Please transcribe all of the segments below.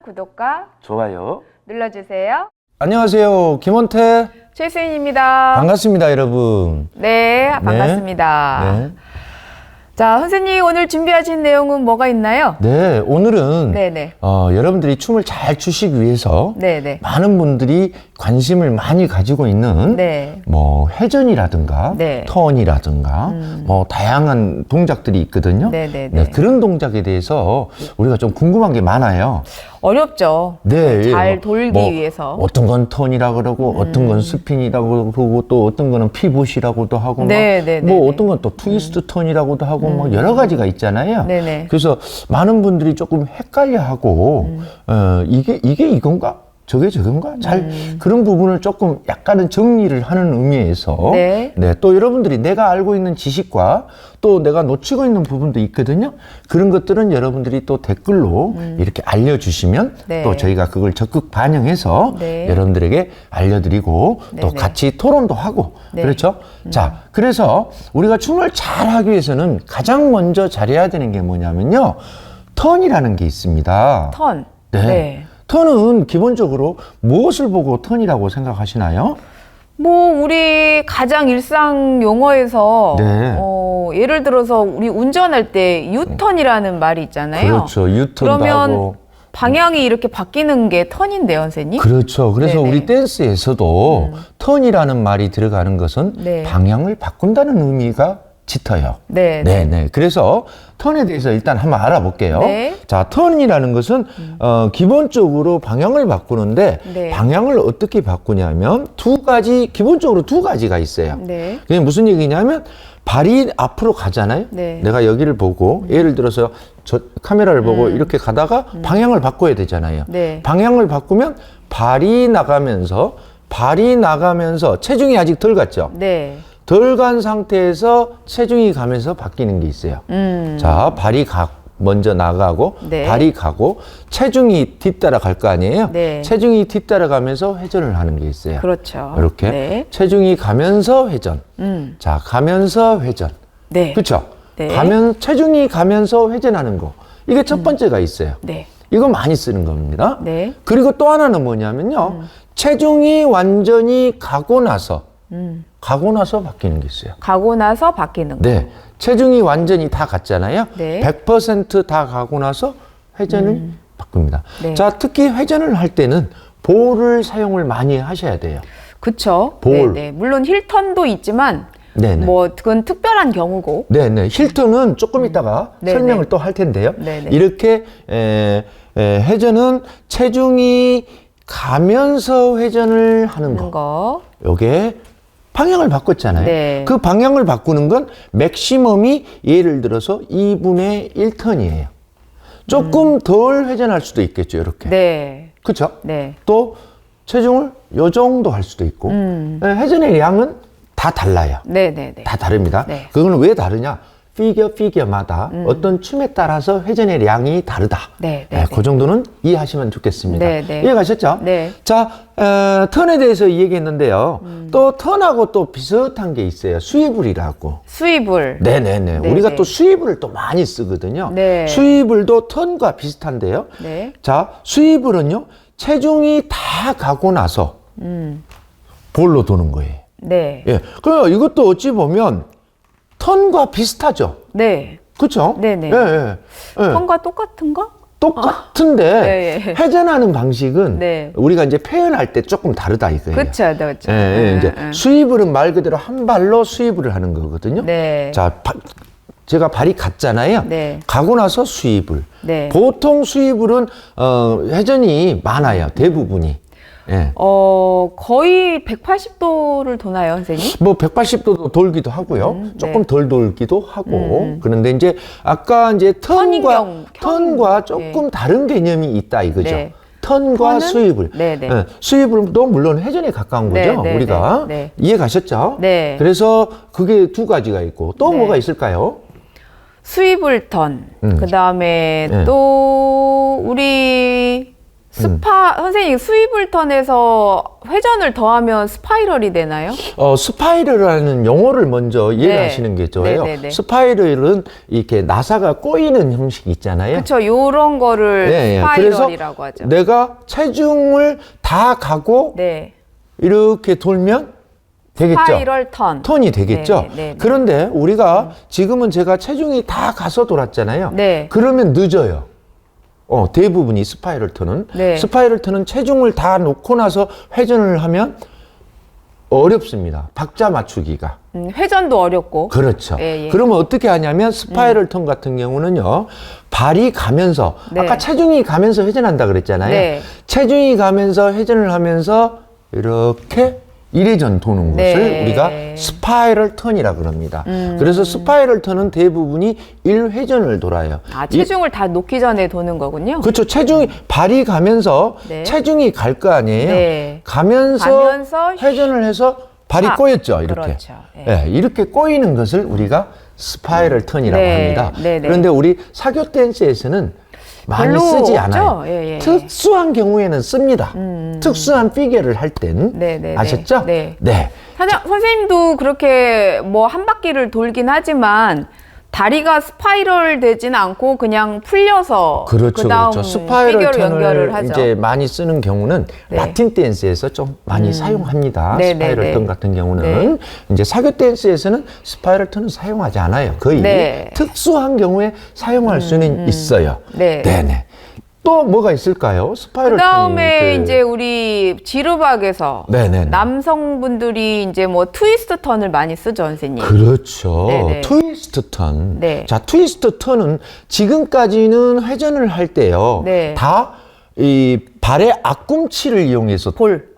구독과 좋아요 눌러주세요. 안녕하세요, 김원태 최수인입니다. 반갑습니다, 여러분. 네, 반갑습니다. 네. 자, 선생님 오늘 준비하신 내용은 뭐가 있나요? 네, 오늘은 네네. 여러분들이 춤을 잘 추시기 위해서 네네. 많은 분들이 관심을 많이 가지고 있는 네. 뭐 회전이라든가 네. 턴이라든가 뭐 다양한 동작들이 있거든요. 네네네. 네, 그런 동작에 대해서 우리가 좀 궁금한 게 많아요. 어렵죠. 네, 잘 돌기 뭐 위해서. 어떤 건 턴이라 그러고 어떤 건 스핀이라고 그러고 또 어떤 거는 피봇이라고도 하고 네, 막 네, 뭐 네, 어떤 건 또 트위스트 턴이라고도 하고 뭐 여러 가지가 있잖아요. 네네. 그래서 많은 분들이 조금 헷갈려하고 이게 이건가? 저게 저건가? 잘 그런 부분을 조금 약간은 정리를 하는 의미에서 네. 또 여러분들이 내가 알고 있는 지식과 또 내가 놓치고 있는 부분도 있거든요. 그런 것들은 여러분들이 또 댓글로 이렇게 알려주시면 네. 또 저희가 그걸 적극 반영해서 네. 여러분들에게 알려드리고 또 네. 같이 토론도 하고 네. 그렇죠? 자, 그래서 우리가 춤을 잘 하기 위해서는 가장 먼저 잘해야 되는 게 뭐냐면요. 턴이라는 게 있습니다. 턴. 네. 턴은 기본적으로 무엇을 보고 턴이라고 생각하시나요? 뭐 우리 가장 일상 용어에서 네. 예를 들어서 우리 운전할 때 유턴이라는 말이 있잖아요. 그렇죠. 유턴도 그러면 하고. 방향이 이렇게 바뀌는 게 턴인데요, 선생님? 그렇죠. 그래서 네네. 우리 댄스에서도 턴이라는 말이 들어가는 것은 네. 방향을 바꾼다는 의미가 짙어요. 네. 네네. 그래서 턴에 대해서 일단 한번 알아볼게요. 네. 자, 턴이라는 것은 기본적으로 방향을 바꾸는데 네. 방향을 어떻게 바꾸냐면 기본적으로 두 가지가 있어요. 네. 그게 무슨 얘기냐면 발이 앞으로 가잖아요. 네. 내가 여기를 보고 예를 들어서 저 카메라를 보고 이렇게 가다가 방향을 바꿔야 되잖아요. 네. 방향을 바꾸면 발이 나가면서 체중이 아직 덜 갔죠. 네. 덜 간 상태에서 체중이 가면서 바뀌는 게 있어요. 자, 발이 먼저 나가고 네. 발이 가고 체중이 뒤따라 갈 거 아니에요. 네. 체중이 뒤따라 가면서 회전을 하는 게 있어요. 그렇죠. 이렇게 네. 체중이 가면서 회전. 자, 가면서 회전. 네. 그렇죠? 네. 체중이 가면서 회전하는 거. 이게 첫 번째가 있어요. 네. 이거 많이 쓰는 겁니다. 네. 그리고 또 하나는 뭐냐면요. 체중이 완전히 가고 나서 바뀌는 게 있어요. 가고 나서 바뀌는 거. 네. 체중이 완전히 다 갔잖아요. 네. 100%다 가고 나서 회전을 바꿉니다. 네. 자, 특히 회전을 할 때는 볼을 사용을 많이 하셔야 돼요. 그쵸. 볼. 네. 물론 힐턴도 있지만 네네. 뭐 그건 특별한 경우고. 네네. 힐턴은 조금 있다가 네네. 설명을 또 할 텐데요. 네네. 이렇게 회전은 체중이 가면서 회전을 하는 거. 요게 방향을 바꿨잖아요. 네. 그 방향을 바꾸는 건 맥시멈이 예를 들어서 2분의 1턴이에요. 조금 덜 회전할 수도 있겠죠, 이렇게. 네. 그렇죠? 네. 또 체중을 요 정도 할 수도 있고 회전의 양은 다 달라요. 네네네. 다 다릅니다. 네. 그거는 왜 다르냐? 피겨마다 어떤 춤에 따라서 회전의 양이 다르다. 네, 네, 네, 네. 그 정도는 이해하시면 좋겠습니다. 네, 네. 이해가셨죠? 네. 자, 턴에 대해서 얘기했는데요. 또 턴하고 또 비슷한 게 있어요. 스위블이라고. 스위블. 네네네. 네, 우리가 네. 또 스위블을 또 많이 쓰거든요. 네. 스위블도 턴과 비슷한데요. 네. 자, 스위블은요, 체중이 다 가고 나서 볼로 도는 거예요. 네. 예. 그럼 이것도 어찌 보면 턴과 비슷하죠. 네. 그렇죠? 네네. 예, 예. 예. 턴과 똑같은가? 똑같은데 네, 예. 회전하는 방식은 네. 우리가 이제 표현할 때 조금 다르다 이거예요. 그쵸, 그쵸. 예, 예. 이제 응. 스위블은 말 그대로 한 발로 스위블을 하는 거거든요. 네. 자, 제가 발이 갔잖아요. 네. 가고 나서 스위블. 네. 보통 스위블은 회전이 많아요. 대부분이. 예. 거의 180도를 도나요, 선생님? 뭐 180도도 돌기도 하고요. 조금 네. 덜 돌기도 하고. 그런데 이제 아까 이제 턴과 조금 다른 개념이 있다 이거죠. 네. 턴과 턴은? 스위블. 네네. 예, 스위블도 물론 회전에 가까운 거죠. 네, 네, 우리가 네, 네. 이해 가셨죠? 네. 그래서 그게 두 가지가 있고 또 네. 뭐가 있을까요? 스위블 턴. 그 다음에 네. 또 우리 선생님 스위블 턴에서 회전을 더하면 스파이럴이 되나요? 스파이럴이라는 용어를 먼저 이해하시는 게 좋아요. 네네네. 스파이럴은 이렇게 나사가 꼬이는 형식이 있잖아요. 그렇죠. 요런 거를 스파이럴이라고 그래서 하죠. 내가 체중을 다 가고 네. 이렇게 돌면 되겠죠. 스파이럴 턴. 턴이 되겠죠. 네. 그런데 우리가 지금은 제가 체중이 다 가서 돌았잖아요. 네. 그러면 늦어요. 대부분이 스파이럴 턴은. 네. 스파이럴 턴은 체중을 다 놓고 나서 회전을 하면 어렵습니다. 박자 맞추기가. 회전도 어렵고. 그렇죠. 예. 그러면 어떻게 하냐면 스파이럴 턴 같은 경우는요. 발이 가면서 네. 아까 체중이 가면서 회전한다 그랬잖아요. 네. 체중이 가면서 회전을 하면서 이렇게 이래전 도는 것을 네. 우리가 스파이럴 턴이라 그럽니다. 그래서 스파이럴 턴은 대부분이 1회전을 돌아요. 체중을 다 놓기 전에 도는 거군요. 그렇죠. 발이 가면서 네. 체중이 갈 거 아니에요. 네. 가면서 회전을 해서 발이 꼬였죠. 이렇게. 그렇죠. 이렇게 꼬이는 것을 우리가 스파이럴 턴이라고 합니다. 네. 그런데 우리 사교 댄스에서는 많이 별로 쓰지 없죠? 않아요. 예. 특수한 경우에는 씁니다. 특수한 피겨를 할 땐. 네. 아셨죠? 네. 선생님도 그렇게 뭐 한 바퀴를 돌긴 하지만 다리가 스파이럴 되진 않고 그냥 풀려서 그다음 스파이럴 피겨로 연결을 턴을 하죠. 이제 많이 쓰는 경우는 라틴 댄스에서 좀 많이 사용합니다. 스파이럴 턴 같은 경우는 이제 사교 댄스에서는 스파이럴 턴은 사용하지 않아요. 거의 특수한 경우에 사용할 수는 있어요. 네네. 또 뭐가 있을까요? 스파이럴 그다음에 이제 우리 지르박에서 네네네. 남성분들이 이제 뭐 트위스트 턴을 많이 쓰죠, 선생님. 그렇죠. 네네. 트위스트 턴. 네. 자, 트위스트 턴은 지금까지는 회전을 할 때요. 네. 다 이 발의 앞꿈치를 이용해서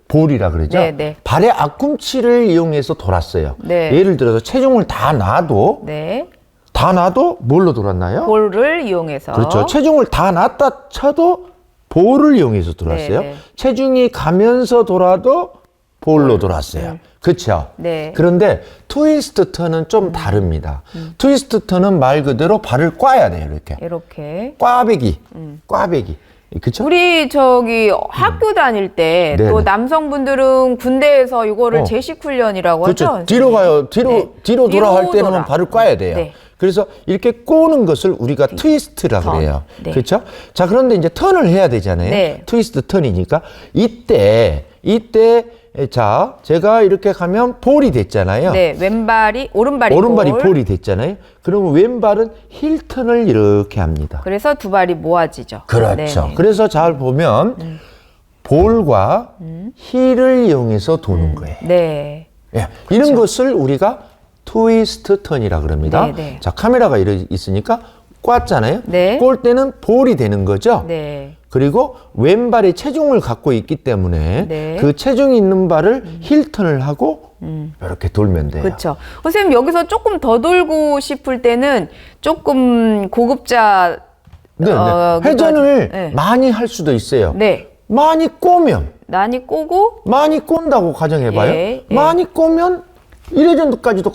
볼이라 그러죠. 네네. 발의 앞꿈치를 이용해서 돌았어요. 네. 예를 들어서 체중을 다 놔도 뭘로 돌았나요? 볼을 이용해서. 그렇죠. 체중을 다 놨다 쳐도 볼을 이용해서 돌았어요. 네네. 체중이 가면서 돌아도 볼로 돌았어요. 그렇죠. 네. 그런데 트위스트 턴은 좀 다릅니다. 트위스트 턴은 말 그대로 발을 꽈야 돼요. 이렇게. 꽈배기. 그렇죠? 우리 학교 다닐 때 또 남성분들은 군대에서 이거를 제식 훈련이라고 그렇죠. 하죠. 뒤로 가요. 뒤로 돌아 할 때는 발을 꽈야 돼요. 네. 그래서 이렇게 꼬는 것을 우리가 트위스트라고 해요. 네. 그렇죠? 자, 그런데 이제 턴을 해야 되잖아요. 네. 트위스트 턴이니까 이때 자, 제가 이렇게 가면 볼이 됐잖아요. 네, 오른발이 볼이 됐잖아요. 그러면 왼발은 힐 턴을 이렇게 합니다. 그래서 두 발이 모아지죠. 그렇죠. 네네. 그래서 잘 보면 볼과 힐을 이용해서 도는 거예요. 네. 이런 것을 우리가 트위스트 턴이라 그럽니다. 네네. 자, 카메라가 있으니까 꽈잖아요. 네. 꼴 때는 볼이 되는 거죠. 네. 그리고 왼발이 체중을 갖고 있기 때문에 그 체중이 있는 발을 힐 턴을 하고 이렇게 돌면 돼요. 그렇죠. 선생님 여기서 조금 더 돌고 싶을 때는 조금 고급자 회전을 많이 할 수도 있어요. 많이 꼬면 많이 꼬고 많이 꼰다고 가정해봐요. 많이 꼬면 1회전까지도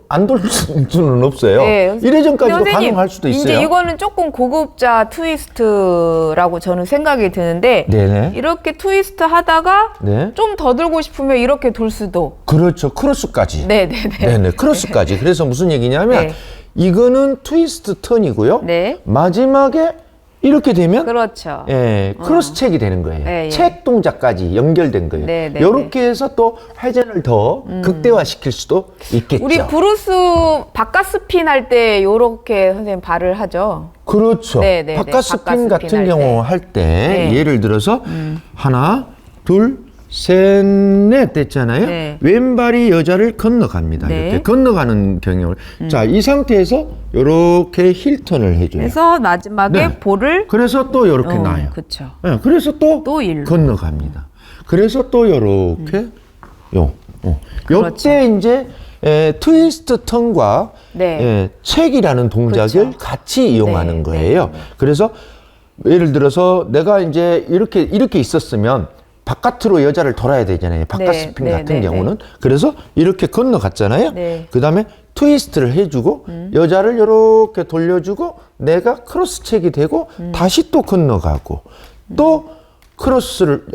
안 돌 수는 없어요. 1회전까지도 가능할 수도 있어요. 이제 이거는 조금 고급자 트위스트라고 저는 생각이 드는데 이렇게 트위스트 하다가 좀 더 들고 싶으면 이렇게 돌 수도. 그렇죠. 크로스까지. 네네. 크로스까지. 그래서 무슨 얘기냐면 이거는 트위스트 턴이고요. 마지막에 이렇게 되면 그렇죠. 크로스 체크이 되는 거예요. 체크 동작까지 연결된 거예요. 이렇게 해서 또 회전을 더 극대화시킬 수도 있겠죠. 우리 브루스 바깥 스핀 할 때 이렇게 선생님 발을 하죠. 그렇죠. 바깥 스핀 같은 경우 할 때 예를 들어서 하나, 둘, 셋, 넷 됐잖아요. 왼발이 여자를 건너갑니다. 이렇게 건너가는 경향을. 자, 이 상태에서 이렇게 힐턴을 해줘요. 그래서 마지막에 볼을. 그래서 또 이렇게 놔요. 그렇죠. 그래서 또 일로 건너갑니다. 그래서 또 이렇게 요때 이제 트위스트 턴과 책이라는 동작을 같이 이용하는 거예요. 그래서 예를 들어서 내가 이제 이렇게 있었으면 바깥으로 여자를 돌아야 되잖아요. 바깥 스핀 같은 경우는. 그래서 이렇게 건너갔잖아요. 그 다음에 트위스트를 해주고 여자를 이렇게 돌려주고 내가 크로스 체크이 되고 다시 또 건너가고 또 크로스를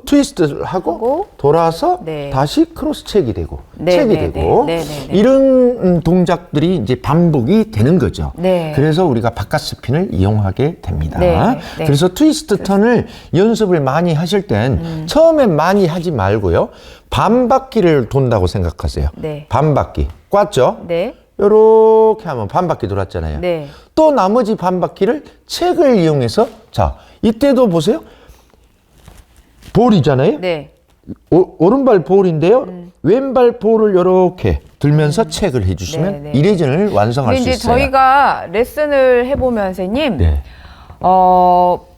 트위스트를 하고 돌아서 네. 다시 크로스 책이 되고 네, 책이 네, 되고 네, 네, 네, 네. 이런 동작들이 이제 반복이 되는 거죠. 네. 그래서 우리가 바깥 스핀을 이용하게 됩니다. 네, 네. 그래서 트위스트 턴을 연습을 많이 하실 땐 처음엔 많이 하지 말고요. 반 바퀴를 돈다고 생각하세요. 네. 반 바퀴 꽉죠? 네. 요렇게 하면 반 바퀴 돌았잖아요. 네. 또 나머지 반 바퀴를 책을 이용해서 자 이때도 보세요. 볼이잖아요. 네. 오른발 볼인데요. 왼발 볼을 이렇게 들면서 체크를 해주시면 네, 네. 이레전을 완성할 수 근데 있어요. 이제 저희가 레슨을 해보면 선생님, 네.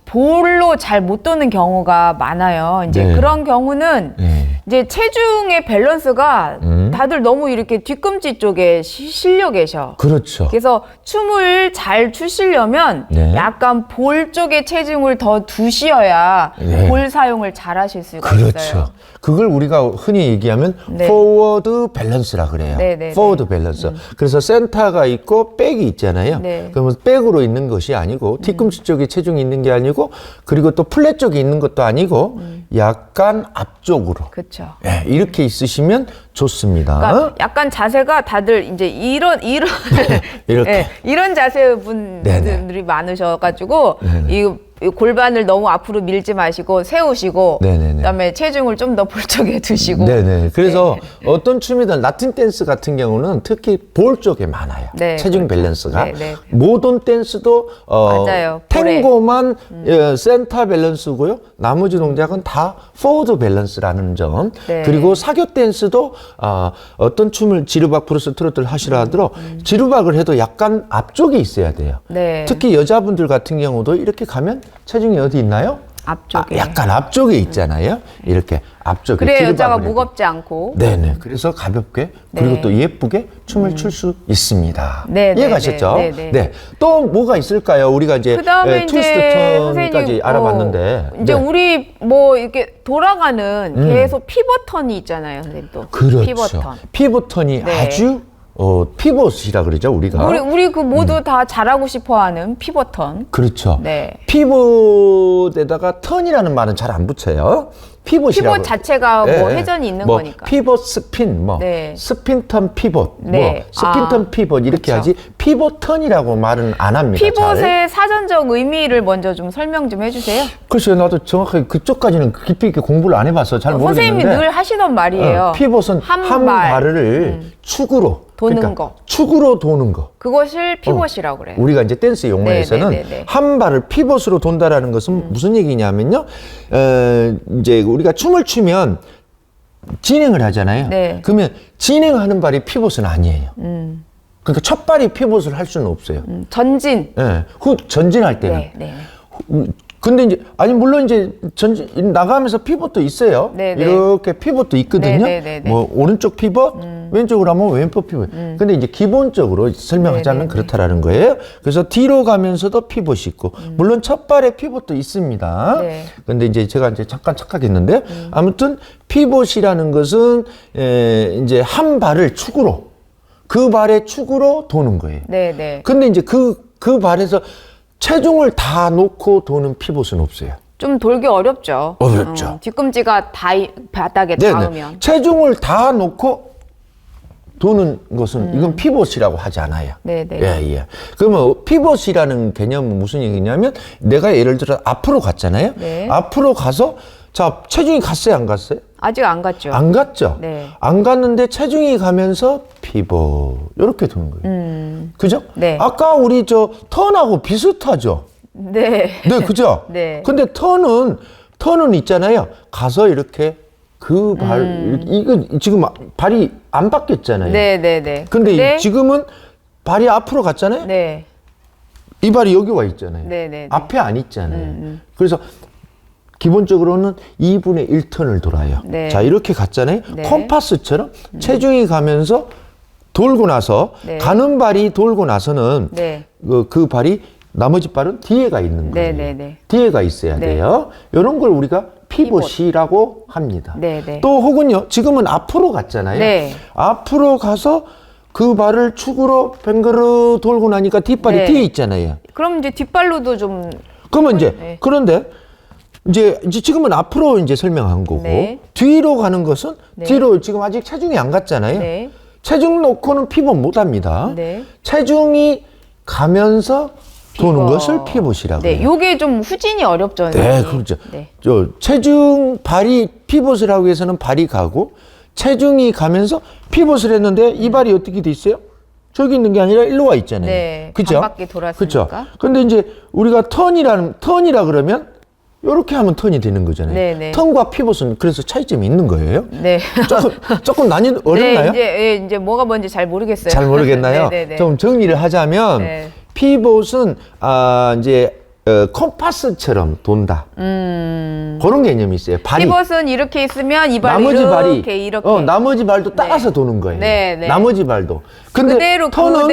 볼로 잘 못 도는 경우가 많아요. 이제 네. 그런 경우는 네. 이제 체중의 밸런스가 다들 너무 이렇게 뒤꿈치 쪽에 실려 계셔. 그렇죠. 그래서 춤을 잘 추시려면 네. 약간 볼 쪽에 체중을 더 두시어야 네. 볼 사용을 잘 하실 수가 그렇죠. 있어요. 그걸 우리가 흔히 얘기하면 네. 포워드 밸런스라 그래요. 네, 네, 포워드 밸런스. 그래서 센터가 있고 백이 있잖아요. 네. 그러면 백으로 있는 것이 아니고 뒤꿈치 쪽에 체중이 있는 게 아니고 그리고 또 플랫 쪽에 있는 것도 아니고 약간 앞쪽으로. 그렇죠. 네, 이렇게 있으시면 좋습니다. 그러니까 약간 자세가 다들 이제 이런 이렇게. 예, 이런 자세 분들이 많으셔가지고 이 골반을 너무 앞으로 밀지 마시고 세우시고 네네네. 그다음에 체중을 좀 더 볼 쪽에 두시고. 네네. 그래서 어떤 춤이든 라틴 댄스 같은 경우는 특히 볼 쪽에 많아요. 네, 체중 그렇죠. 밸런스가. 네, 네. 모던 댄스도 맞아요. 볼에. 탱고만 센터 밸런스고요. 나머지 동작은 다 포워드 밸런스라는 점. 네. 그리고 사교 댄스도 어떤 춤을 지루박 브루스 트로트를 하시라 하더라도 지루박을 해도 약간 앞쪽에 있어야 돼요. 네. 특히 여자분들 같은 경우도 이렇게 가면 체중이 어디 있나요? 앞쪽에. 약간 앞쪽에 있잖아요. 이렇게 앞쪽에. 그래야 지루박을 여자가 해도. 무겁지 않고. 네네. 그래서 가볍게 그리고 네. 또 예쁘게 춤을 출 수 있습니다. 네, 네, 이해가셨죠? 네, 네, 네. 또 뭐가 있을까요? 우리가 이제 그다음에 트위스트 이제 턴까지 선생님 알아봤는데. 이제 네. 우리 뭐 이렇게 돌아가는 계속 피벗 턴이 있잖아요, 선생님 또. 그렇죠. 피벗 턴. 피벗턴이 네. 아주 피벗이라 그러죠, 우리가. 우리 그 모두 다 잘하고 싶어하는 피벗 턴. 그렇죠. 네. 피벗에다가 턴이라는 말은 잘 안 붙여요. 피벗이라고. 피벗 자체가 뭐 예, 예. 회전이 있는 뭐 거니까. 피벗 스핀, 뭐 네. 스핀 턴 피벗, 네. 뭐 스핀 턴 피벗 이렇게 그쵸. 하지 피벗 턴이라고 말은 안 합니다. 잘. 피벗의 사전적 의미를 먼저 좀 설명 좀 해주세요. 글쎄요, 나도 정확하게 그쪽까지는 깊이 있게 공부를 안 해봐서 잘 모르겠는데. 선생님이 늘 하시던 말이에요. 피벗은 한 발. 발을 축으로 도는 거. 축으로 도는 거. 그것을 피벗이라고 그래요. 우리가 이제 댄스 용어에서는 네, 네, 네, 네. 한 발을 피벗으로 돈다라는 것은 무슨 얘기냐면요. 이제 우리가 춤을 추면 진행을 하잖아요. 네. 그러면 진행하는 발이 피벗은 아니에요. 그러니까 첫 발이 피벗을 할 수는 없어요. 전진. 예. 전진할 때는. 네, 네. 근데 이제 물론 이제 전진 나가면서 피벗도 있어요. 네, 네. 이렇게 피벗도 있거든요. 네, 네, 네. 뭐 오른쪽 피벗, 왼쪽으로 하면 왼쪽 피벗. 근데 이제 기본적으로 설명하자면 네, 네, 그렇다라는 거예요. 그래서 뒤로 가면서도 피벗이 있고 물론 첫 발에 피벗도 있습니다. 네. 근데 이제 제가 이제 잠깐 착각했는데 아무튼 피벗이라는 것은 이제 한 발을 축으로 그 발의 축으로 도는 거예요. 네, 네. 근데 이제 그 발에서 체중을 다 놓고 도는 피벗은 없어요. 좀 돌기 어렵죠. 어렵죠. 뒤꿈치가 바닥에 네네. 닿으면. 체중을 다 놓고 도는 것은 이건 피벗이라고 하지 않아요. 네네. 예, 예. 그러면 피벗이라는 개념은 무슨 얘기냐면 내가 예를 들어 앞으로 갔잖아요. 네. 앞으로 가서 자, 체중이 갔어요, 안 갔어요? 아직 안 갔죠. 안 갔죠? 네. 안 갔는데 체중이 가면서 피벗. 이렇게 도는 거예요. 그죠? 네. 아까 우리 턴하고 비슷하죠? 네. 네, 그죠? 네. 근데 턴은 있잖아요. 가서 이렇게 그 발, 이거 지금 발이 안 바뀌었잖아요. 네, 네, 네. 근데 지금은 발이 앞으로 갔잖아요. 네. 이 발이 여기 와 있잖아요. 네, 네, 네. 앞에 안 있잖아요. 그래서 기본적으로는 2분의 1턴을 돌아요. 네. 자, 이렇게 갔잖아요. 네. 컴파스처럼 체중이 가면서 돌고 나서 네. 가는 발이 돌고 나서는 네. 그 발이 나머지 발은 뒤에가 있는 거예요. 네, 네, 네. 뒤에가 있어야 네. 돼요. 이런 걸 우리가 피벗이라고 합니다. 네, 네. 또 혹은요, 지금은 앞으로 갔잖아요. 네. 앞으로 가서 그 발을 축으로 뱅그르 돌고 나니까 뒷발이 네. 뒤에 있잖아요. 그럼 이제 뒷발로도 좀 그러면 이제 네. 그런데 이제 지금은 앞으로 이제 설명한 거고 네. 뒤로 가는 것은 네. 뒤로 지금 아직 체중이 안 갔잖아요. 네. 체중 놓고는 피벗 못 합니다. 네. 체중이 가면서 도는 것을 피벗이라고 네, 해요. 요게 좀 후진이 어렵죠. 네, 선생님. 그렇죠. 네. 저 체중 발이 피벗을 하기 위해서는 발이 가고 체중이 가면서 피벗을 했는데 이 발이 어떻게 돼 있어요? 저기 있는 게 아니라 일로 와 있잖아요. 네, 그죠? 반 바퀴 돌았으니까. 그죠? 근데 이제 우리가 턴이라 그러면 요렇게 하면 턴이 되는 거잖아요. 네, 네. 턴과 피벗은 그래서 차이점이 있는 거예요. 네. 조금 어렵나요? 네, 이제 뭐가 뭔지 잘 모르겠어요. 잘 모르겠나요? 네, 네, 네. 좀 정리를 하자면 네. 피벗은 이제 컴파스처럼 돈다. 그런 개념이 있어요. 발이. 피벗은 이렇게 있으면 이 발이 나머지 발이 이렇게. 나머지 발도 따라서 도는 거예요. 네, 네. 나머지 발도. 근데 그대로. 턴은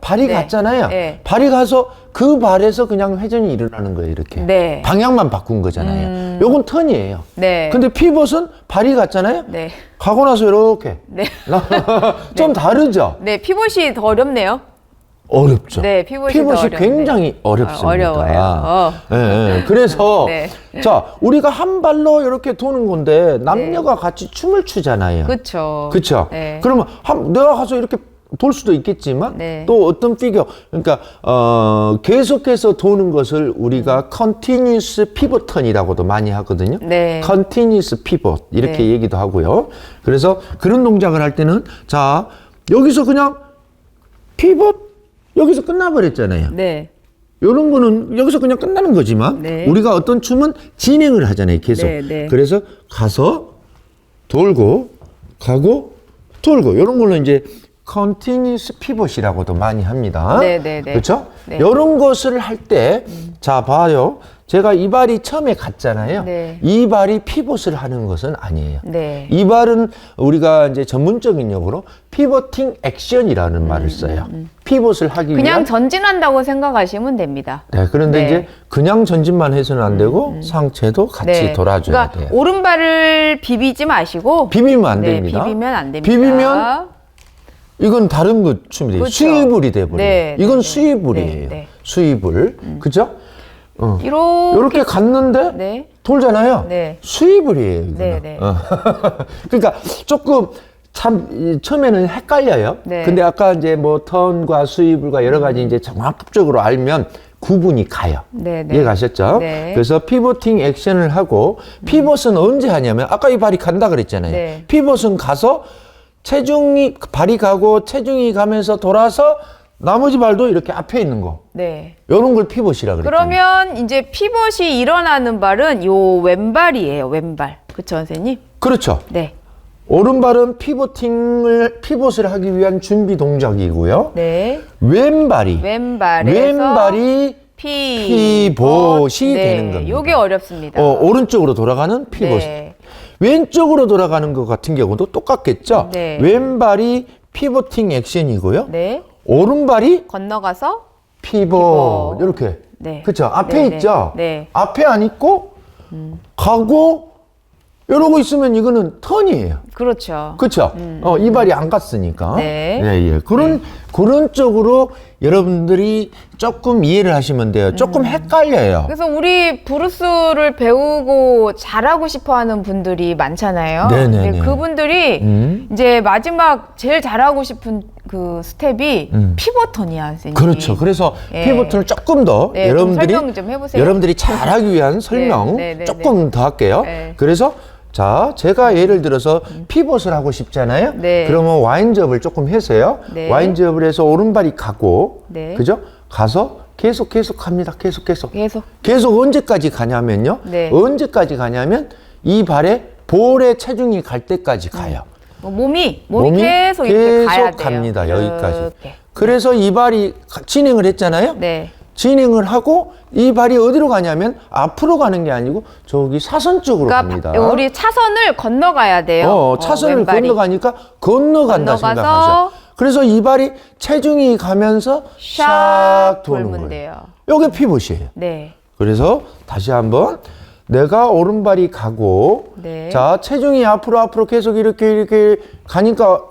발이 네. 갔잖아요. 네. 발이 가서 그 발에서 그냥 회전이 일어나는 거예요. 이렇게. 네. 방향만 바꾼 거잖아요. 요건 턴이에요. 네. 근데 피벗은 발이 갔잖아요. 네. 가고 나서 이렇게. 네. 좀 다르죠. 네, 피벗이 더 어렵네요. 어렵죠. 네, 피벗이 더 어렵네요. 굉장히 어렵습니다. 어려워요. 예, 예. 그래서 네. 자, 우리가 한 발로 이렇게 도는 건데 남녀가 같이 춤을 추잖아요. 그렇죠. 그렇죠. 네. 그러면 내가 가서 이렇게 돌 수도 있겠지만 네. 또 어떤 피겨 그러니까 계속해서 도는 것을 우리가 continuous pivot turn이라고도 많이 하거든요. 네. continuous pivot 이렇게 네. 얘기도 하고요. 그래서 그런 동작을 할 때는 자, 여기서 그냥 피벗 여기서 끝나버렸잖아요. 네. 이런 거는 여기서 그냥 끝나는 거지만 네. 우리가 어떤 춤은 진행을 하잖아요. 계속. 네, 네. 그래서 가서 돌고 가고 돌고 이런 걸로 이제 continuous pivot이라고도 많이 합니다. 네, 네, 네. 그렇죠? 네. 이런 것을 할 때 자, 봐요. 제가 이 발이 처음에 갔잖아요. 네. 이 발이 피벗을 하는 것은 아니에요. 네. 이 발은 우리가 이제 전문적인 용어로 피버팅 액션이라는 말을 써요. 피벗을 하기 그냥 위한 전진한다고 생각하시면 됩니다. 네, 그런데 네. 이제 그냥 전진만 해서는 안 되고 상체도 같이 네. 돌아줘야 그러니까 돼요. 오른발을 비비지 마시고 비비면 안 네, 됩니다. 비비면 안 됩니다. 비비면 이건 다른 거 춤이 돼요. 그렇죠. 수입을이 돼버려요. 네, 이건 네, 수입을이에요. 네, 네. 수입을. 그죠? 이렇게 이렇게 갔는데 네. 돌잖아요. 네. 수입을이에요. 이거는. 네, 네. 그러니까 조금 참 처음에는 헷갈려요. 네. 근데 아까 이제 뭐 턴과 수입을과 여러 가지 이제 정확적으로 알면 구분이 가요. 네, 네. 이해 가셨죠? 네. 그래서 피보팅 액션을 하고 피벗은 언제 하냐면 아까 이 발이 간다 그랬잖아요. 네. 피벗은 가서 발이 가고 체중이 가면서 돌아서 나머지 발도 이렇게 앞에 있는 거. 네. 이런 걸 피벗이라 그랬잖아요. 그러면 이제 피벗이 일어나는 발은 요 왼발이에요. 왼발. 그쵸, 선생님? 그렇죠. 네. 오른발은 피벗을 하기 위한 준비 동작이고요. 네. 왼발이 왼발에서 피벗이 되는 겁니다. 요게 어렵습니다. 오른쪽으로 돌아가는 피벗. 네. 왼쪽으로 돌아가는 것 같은 경우도 똑같겠죠. 네. 왼발이 피벗팅 액션이고요. 네. 오른발이 건너가서 피벗 이렇게. 네. 그렇죠. 앞에 네, 네. 있죠. 네. 앞에 안 있고 가고 이러고 있으면 이거는 턴이에요. 그렇죠. 그렇죠. 이 발이 안 갔으니까. 네. 예. 그런 쪽으로 여러분들이 조금 이해를 하시면 돼요. 조금 헷갈려요. 그래서 우리 브루스를 배우고 잘하고 싶어 하는 분들이 많잖아요. 네네네. 근데 그분들이 이제 마지막 제일 잘하고 싶은 그 스텝이 피벗턴이야, 선생님. 그렇죠. 그래서 예. 피벗을 조금 더 네, 좀 설명 좀 해보세요. 여러분들이 잘하기 위한 설명 네, 조금 더 할게요. 네. 그래서 자, 제가 예를 들어서 피벗을 하고 싶잖아요. 네. 그러면 와인접을 조금 해서요. 네. 와인접을 해서 오른발이 가고, 네. 그죠? 가서 계속 갑니다. 계속 언제까지 가냐면요. 네. 언제까지 가냐면 이 볼의 체중이 갈 때까지 가요. 몸이 계속 이렇게 가야 돼요. 갑니다. 여기까지. 이렇게. 그래서 이 발이 진행을 했잖아요. 네. 진행을 하고 이 발이 어디로 가냐면 앞으로 가는 게 아니고 저기 사선 쪽으로 갑니다. 우리 차선을 건너가야 돼요. 차선을 왼발이. 건너가니까 건너간다 건너가서 생각하죠. 그래서 이 발이 체중이 가면서 샥 도는 돌면 거예요. 돼요. 이게 피벗이에요. 네. 그래서 다시 한번 내가 오른발이 가고 네. 자, 체중이 앞으로 계속 이렇게 가니까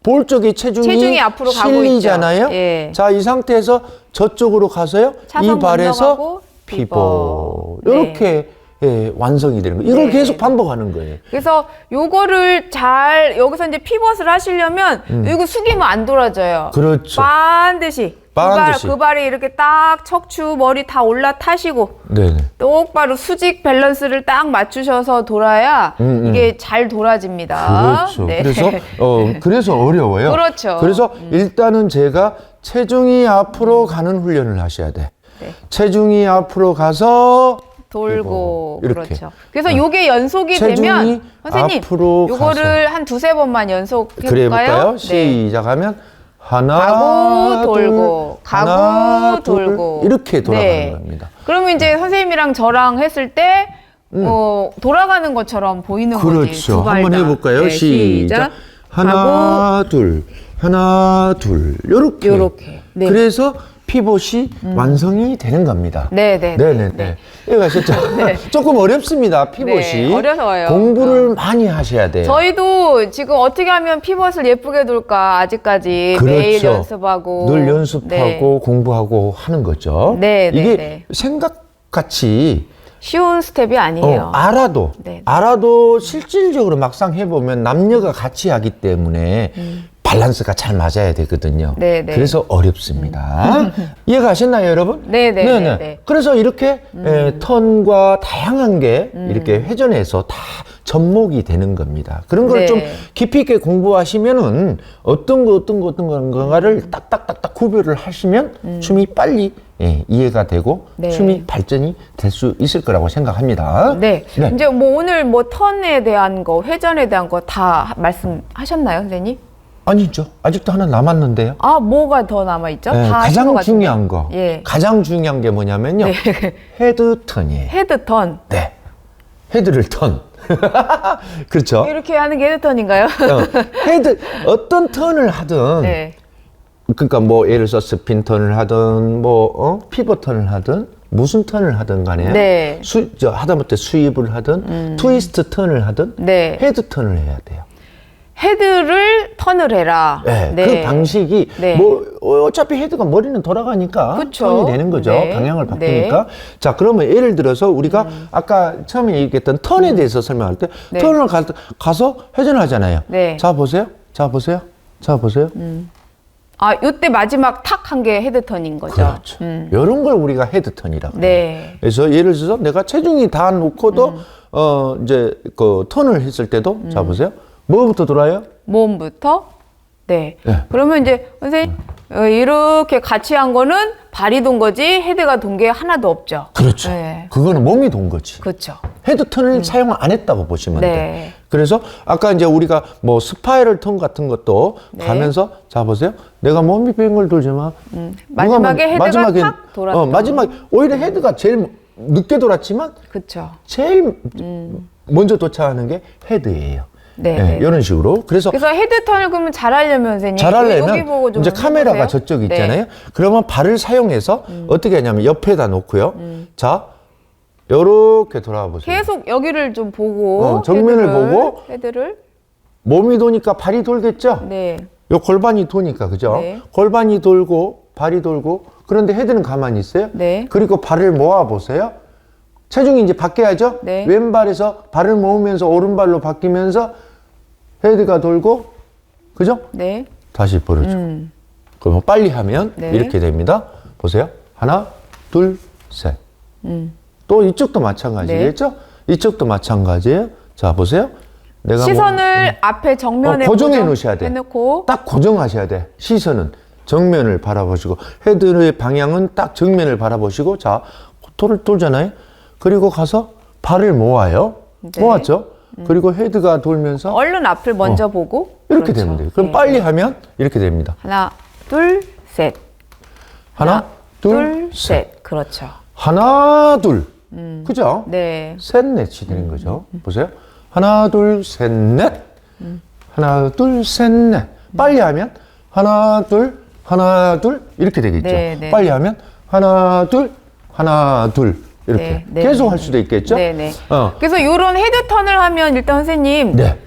볼 쪽에 체중이 앞으로 가고 실리잖아요. 있죠. 예. 자, 이 상태에서 저쪽으로 가서요. 이 차선 발에서 건너가고 피벗. 네. 이렇게 예, 완성이 되는 거예요. 이걸 네. 계속 반복하는 거예요. 그래서 요거를 잘 여기서 이제 피벗을 하시려면 이거 숙이면 안 돌아져요. 그렇죠. 반드시 반드시. 그 발이 이렇게 딱 척추 머리 다 올라타시고 네네. 똑바로 수직 밸런스를 딱 맞추셔서 돌아야 이게 잘 돌아집니다. 그렇죠. 네. 그래서 어려워요. 그렇죠. 그래서 일단은 제가 체중이 앞으로 가는 훈련을 하셔야 돼. 네. 체중이 앞으로 가서 돌고 이렇게. 그렇죠. 그래서 요게 연속이 되면 선생님 앞으로 요거를 한 두세 번만 연속해 그래 볼까요? 볼까요? 시작하면 하나 가고 돌고 가고 하나, 둘, 돌고 이렇게 돌아가는 네. 겁니다. 그러면 이제 선생님이랑 저랑 했을 때 돌아가는 것처럼 보이는 거지. 그렇죠. 두 발 한번 다. 해볼까요? 네, 시작. 하나 둘 하나 둘 요렇게. 요렇게. 네. 그래서 피봇이 완성이 되는 겁니다. 네네. 네네네. 이거 아셨죠? 조금 어렵습니다. 피봇이. 네, 어려서요. 공부를 많이 하셔야 돼요. 저희도 지금 어떻게 하면 피벗을 예쁘게 돌까 아직까지 그렇죠. 매일 연습하고 늘 연습하고 네. 공부하고 하는 거죠. 네, 네, 이게 네. 생각같이 쉬운 스텝이 아니에요. 알아도 실질적으로 막상 해보면 남녀가 같이 하기 때문에 밸런스가 잘 맞아야 되거든요. 네, 네. 그래서 어렵습니다. 이해가셨나요, 여러분? 네, 네, 네네. 네. 그래서 이렇게 턴과 다양한 게 이렇게 회전해서 다 접목이 되는 겁니다. 그런 걸 네. 좀 깊이 있게 공부하시면은 어떤 건가를 딱딱딱딱 구별을 하시면 춤이 빨리 이해가 되고 네. 춤이 발전이 될 수 있을 거라고 생각합니다. 네. 네. 이제 뭐 오늘 뭐 턴에 대한 거, 회전에 대한 거 다 말씀하셨나요, 선생님? 아니죠. 아직도 하나 남았는데요. 아, 뭐가 더 남아 있죠? 다 하신 것 가장 같은데. 중요한 거. 예. 가장 중요한 게 뭐냐면요. 헤드 턴이에요. 헤드 턴. 네. 헤드를 턴. 그렇죠. 이렇게 하는 게 헤드 턴인가요? 어떤 턴을 하든 네. 그러니까 뭐 예를 들어서 스핀 턴을 하든 피벗 턴을 하든 무슨 턴을 하든 간에 네. 하다못해 스윕을 하든 트위스트 턴을 하든 네. 헤드 턴을 해야 돼요. 헤드를 턴을 해라. 네, 그 방식이 네. 어차피 헤드가 머리는 돌아가니까 그쵸. 턴이 되는 거죠. 네. 방향을 바꾸니까. 자, 그러면 예를 들어서 우리가 아까 처음에 얘기했던 턴에 대해서 설명할 때 네. 턴을 가서 회전하잖아요. 네. 자, 보세요. 아, 요때 마지막 탁 한 게 헤드 턴인 거죠. 그렇죠. 이런 걸 우리가 헤드 턴이라고. 네. 그래서 예를 들어서 내가 체중이 다 놓고도 이제 그 턴을 했을 때도 자 보세요. 뭐부터 돌아요? 몸부터. 네. 네. 그러면 이제 선생님 이렇게 같이 한 거는 발이 돈 거지 헤드가 돈 게 하나도 없죠. 그렇죠. 네. 그거는 몸이 돈 거지. 그렇죠. 헤드 턴을 사용 안 했다고 보시면 네. 돼. 그래서 아까 이제 우리가 뭐 스파이럴 턴 같은 것도 네. 가면서 자 보세요. 내가 몸이 뱅글 돌지만 마지막에 헤드가 탁 돌았던. 마지막에 오히려 헤드가 제일 늦게 돌았지만 그렇죠. 제일 먼저 도착하는 게 헤드예요. 네, 네, 네. 이런 식으로. 그래서 헤드 턴을 그러면 잘하려면 선생님 여기 보고 잘하려면 좀 이제 카메라가 해보세요. 저쪽 네. 있잖아요. 그러면 발을 사용해서 어떻게 하냐면 옆에다 놓고요. 자, 요렇게 돌아와 보세요. 계속 여기를 좀 보고 정면을 보고 헤드를 몸이 도니까 발이 돌겠죠? 네. 요 골반이 도니까, 그죠? 네. 골반이 돌고 발이 돌고 그런데 헤드는 가만히 있어요. 네. 그리고 발을 모아 보세요. 체중이 이제 바뀌어야죠. 네. 왼발에서 발을 모으면서 오른발로 바뀌면서 헤드가 돌고, 그죠? 네. 다시 벌어지고. 그러면 빨리 하면 네. 이렇게 됩니다. 보세요. 하나, 둘, 셋. 또 이쪽도 마찬가지겠죠? 이쪽도 마찬가지예요. 자, 보세요. 내가 시선을 앞에 정면에 고정해 놓으셔야 돼. 해놓고 딱 고정하셔야 돼. 시선은 정면을 바라보시고 헤드의 방향은 딱 정면을 바라보시고 자, 돌잖아요. 그리고 가서 발을 모아요. 네. 모았죠? 그리고 헤드가 돌면서 얼른 앞을 먼저 보고 이렇게 그렇죠. 되면 돼요. 그럼 네. 빨리 하면 이렇게 됩니다. 하나, 둘, 셋. 하나, 둘, 셋. 그렇죠. 하나, 둘. 그죠? 네. 셋, 넷이 되는 거죠. 보세요. 하나, 둘, 셋, 넷. 하나, 둘, 셋, 넷. 빨리 하면 하나, 둘, 이렇게 되겠죠. 네, 네. 빨리 하면 하나, 둘, 이렇게. 네, 네, 계속 네, 할 수도 있겠죠. 네, 네. 어. 그래서 이런 헤드 턴을 하면 일단 선생님 네.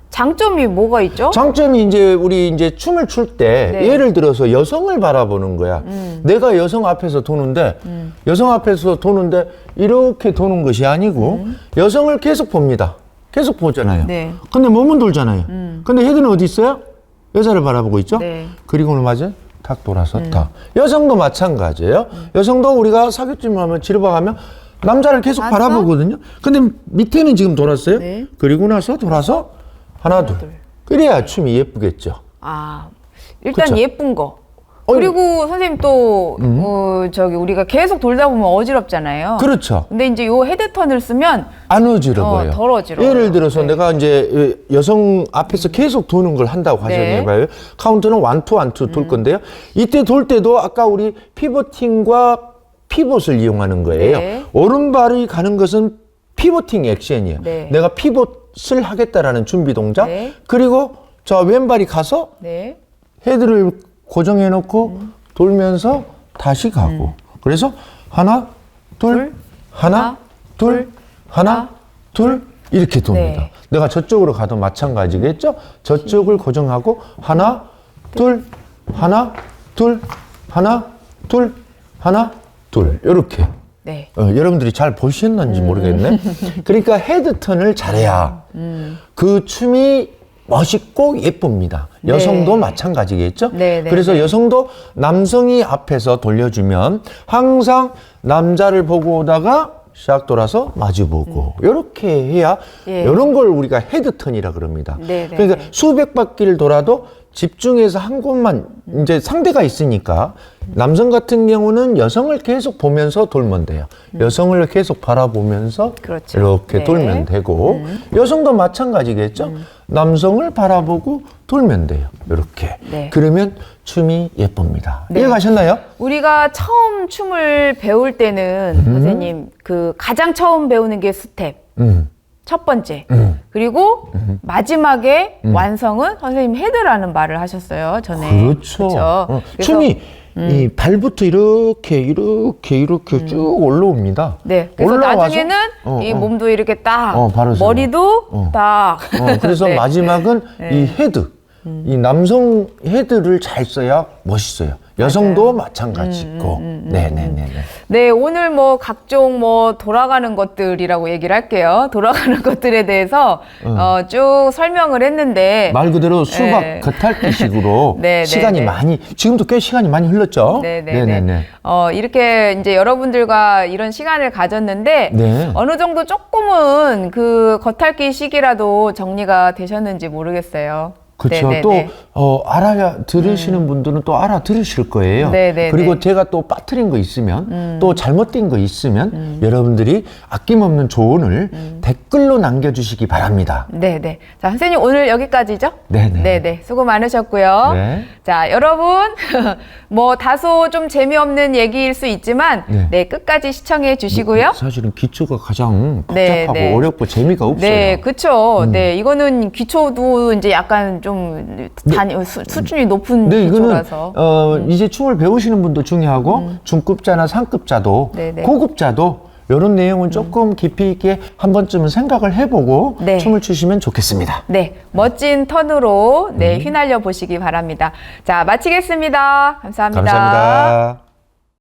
장점이 뭐가 있죠? 장점이 이제 우리 이제 춤을 출 때 네. 예를 들어서 여성을 바라보는 거야. 내가 여성 앞에서 도는데 여성 앞에서 도는데 이렇게 도는 것이 아니고 여성을 계속 봅니다. 계속 보잖아요. 네. 근데 몸은 돌잖아요. 근데 헤드는 어디 있어요? 여자를 바라보고 있죠? 네. 그리고는 맞아? 탁 돌아서 탁. 여성도 마찬가지예요. 여성도 우리가 사교쯤 하면 지르박하면 남자를 계속 맞아? 바라보거든요. 근데 밑에는 지금 돌았어요. 네. 그리고 나서 돌아서 하나, 둘. 그래야 춤이 예쁘겠죠. 아, 일단 그쵸? 예쁜 거. 그리고 선생님 또, 우리가 계속 돌다 보면 어지럽잖아요. 그렇죠. 근데 이제 요 헤드턴을 쓰면 안 어지러워요. 덜 어지러워요. 예를 들어서 네. 내가 이제 여성 앞에서 계속 도는 걸 한다고 가정해봐요. 카운트는 1, 2, 1, 2 돌 건데요. 이때 돌 때도 아까 우리 피보팅과 피봇을 이용하는 거예요. 네. 오른발이 가는 것은 피보팅 액션이에요. 네. 내가 피봇을 하겠다라는 준비 동작. 네. 그리고 저 왼발이 가서 네. 헤드를 고정해 놓고 돌면서 다시 가고. 그래서 하나, 둘, 하나, 둘, 하나, 둘 이렇게 돕니다. 네. 내가 저쪽으로 가도 마찬가지겠죠? 저쪽을 고정하고 하나, 둘, 하나, 둘, 하나, 둘, 하나, 둘 이렇게. 네. 여러분들이 잘 보셨는지 모르겠네. 그러니까 헤드턴을 잘해야 그 춤이 멋있고 예쁩니다. 여성도 네. 마찬가지겠죠? 네, 네, 그래서 네. 여성도 남성이 앞에서 돌려주면 항상 남자를 보고 오다가 샥 돌아서 마주보고 이렇게 해야 예. 이런 걸 우리가 헤드턴이라 그럽니다. 네, 네, 그러니까 네. 수백 바퀴를 돌아도 집중해서 한 곳만 이제 상대가 있으니까 남성 같은 경우는 여성을 계속 보면서 돌면 돼요. 여성을 계속 바라보면서 그렇죠. 이렇게 네. 돌면 되고 여성도 마찬가지겠죠. 남성을 바라보고 돌면 돼요. 이렇게. 네. 그러면 춤이 예쁩니다. 네. 이해가셨나요? 우리가 처음 춤을 배울 때는 선생님 그 가장 처음 배우는 게 스텝. 첫 번째. 그리고 마지막에 완성은 선생님 헤드라는 말을 하셨어요. 전에. 그렇죠. 그래서 춤이 이 발부터 이렇게 쭉 올라옵니다. 네. 그래서 올라와서 나중에는 이 몸도 이렇게 딱, 바로 세워. 머리도 딱. 그래서 네. 마지막은 이 헤드, 이 남성 헤드를 잘 써야 멋있어요. 여성도 마찬가지고. 네네네. 네, 오늘 뭐 각종 뭐 돌아가는 것들이라고 얘기를 할게요. 돌아가는 것들에 대해서 쭉 설명을 했는데 말 그대로 수박 네. 겉핥기식으로 네, 네, 시간이 네. 많이, 지금도 꽤 시간이 많이 흘렀죠? 네네네. 이렇게 이제 여러분들과 이런 시간을 가졌는데 네. 어느 정도 조금은 그 겉핥기 식이라도 정리가 되셨는지 모르겠어요. 그렇죠. 네네네. 또 알아야 들으시는 분들은 또 알아들으실 거예요. 네네네. 그리고 제가 또 빠뜨린 거 있으면 또 잘못된 거 있으면 여러분들이 아낌없는 조언을 댓글로 남겨주시기 바랍니다. 네네. 자, 선생님 오늘 여기까지죠? 네네. 네네. 수고 많으셨고요. 네. 자, 여러분 뭐 다소 좀 재미없는 얘기일 수 있지만 네. 네, 끝까지 시청해 주시고요. 사실은 기초가 가장 네, 복잡하고 네. 어렵고 재미가 없어요. 네, 그쵸. 네, 이거는 기초도 이제 약간 좀 수준이 높은 네, 이거는 기초라서. 이제 춤을 배우시는 분도 중요하고 중급자나 상급자도 네네. 고급자도 이런 내용은 조금 깊이 있게 한 번쯤은 생각을 해보고 네. 춤을 추시면 좋겠습니다. 네, 멋진 턴으로 네, 휘날려 보시기 바랍니다. 자, 마치겠습니다. 감사합니다. 감사합니다.